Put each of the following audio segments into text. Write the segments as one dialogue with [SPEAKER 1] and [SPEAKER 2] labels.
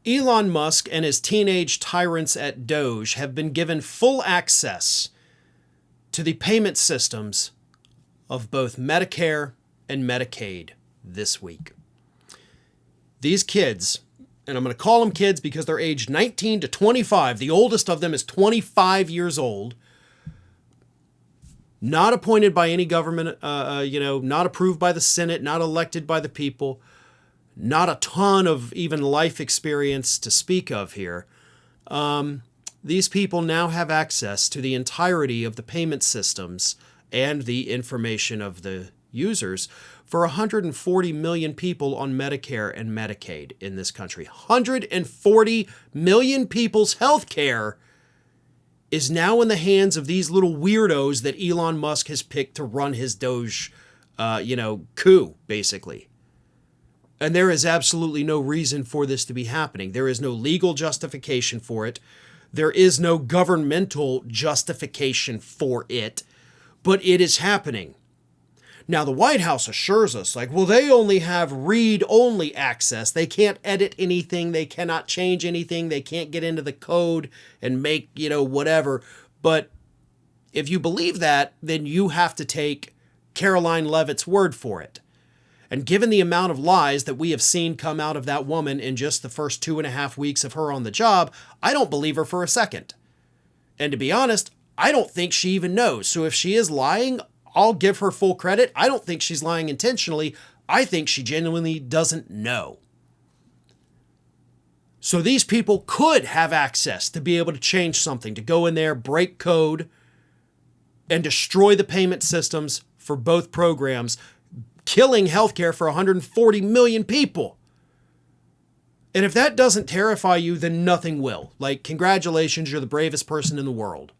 [SPEAKER 1] Elon Musk and his teenage tyrants at Doge have been given full access to the payment systems of both Medicare and Medicaid this week. These kids, and I'm going to call them kids because they're aged 19 to 25. The oldest of them is 25 years old. Not appointed by any government, not approved by the Senate, not elected by the people, not a ton of even life experience to speak of here. These people now have access to the entirety of the payment systems and the information of the users for 140 million people on Medicare and Medicaid in this country. 140 million people's health care is now in the hands of these little weirdos that Elon Musk has picked to run his Doge, coup, basically. And there is absolutely no reason for this to be happening. There is no legal justification for it. There is no governmental justification for it, but it is happening. Now, the White House assures us, they only have read-only access. They can't edit anything. They cannot change anything. They can't get into the code and make, whatever. But if you believe that, then you have to take Caroline Leavitt's word for it. And given the amount of lies that we have seen come out of that woman in just the first 2.5 weeks of her on the job, I don't believe her for a second. And to be honest, I don't think she even knows. So if she is lying, I'll give her full credit. I don't think she's lying intentionally. I think she genuinely doesn't know. So these people could have access to be able to change something, to go in there, break code, and destroy the payment systems for both programs, killing healthcare for 140 million people. And if that doesn't terrify you, then nothing will. Congratulations, you're the bravest person in the world.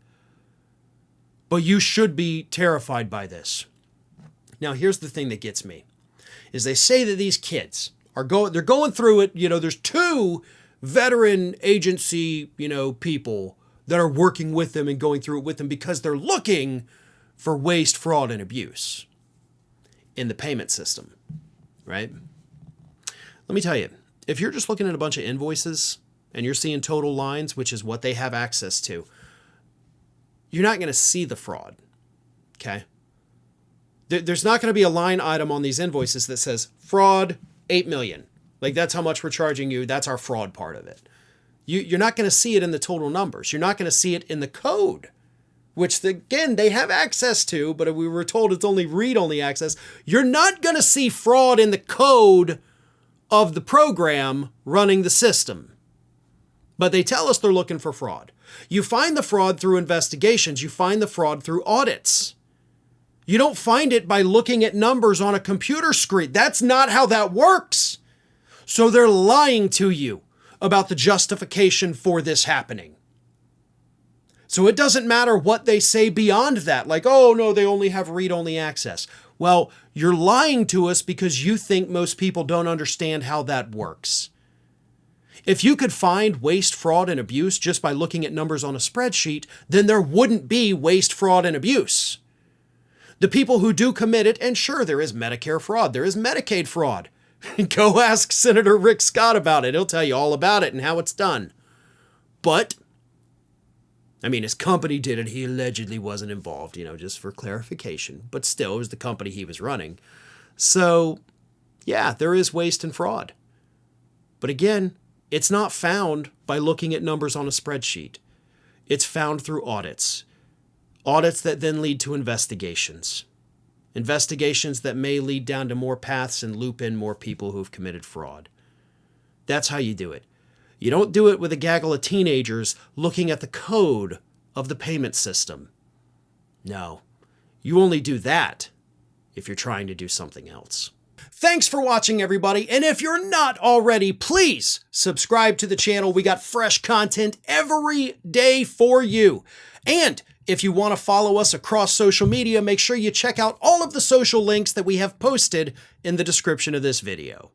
[SPEAKER 1] But you should be terrified by this. Now, here's the thing that gets me, is they say that these kids they're going through it. There's 2 veteran agency, people that are working with them and going through it with them because they're looking for waste, fraud, and abuse in the payment system, right? Let me tell you, if you're just looking at a bunch of invoices and you're seeing total lines, which is what they have access to, you're not going to see the fraud, okay? There's not going to be a line item on these invoices that says fraud 8 million. That's how much we're charging you. That's our fraud part of it. You're not going to see it in the total numbers. You're not going to see it in the code, which again, they have access to, but we were told it's only read-only access. You're not going to see fraud in the code of the program running the system. But they tell us they're looking for fraud. You find the fraud through investigations. You find the fraud through audits. You don't find it by looking at numbers on a computer screen. That's not how that works. So they're lying to you about the justification for this happening. So it doesn't matter what they say beyond that. Oh no, they only have read-only access. Well, you're lying to us because you think most people don't understand how that works. If you could find waste, fraud, and abuse just by looking at numbers on a spreadsheet, then there wouldn't be waste, fraud, and abuse. The people who do commit it, and sure, there is Medicare fraud, there is Medicaid fraud. Go ask Senator Rick Scott about it. He'll tell you all about it and how it's done. But, his company did it. He allegedly wasn't involved, just for clarification. But still, it was the company he was running. So, yeah, there is waste and fraud. But again, it's not found by looking at numbers on a spreadsheet. It's found through audits. Audits that then lead to investigations. Investigations that may lead down to more paths and loop in more people who've committed fraud. That's how you do it. You don't do it with a gaggle of teenagers looking at the code of the payment system. No, you only do that if you're trying to do something else. Thanks for watching, everybody. And if you're not already, please subscribe to the channel. We got fresh content every day for you. And if you want to follow us across social media, make sure you check out all of the social links that we have posted in the description of this video.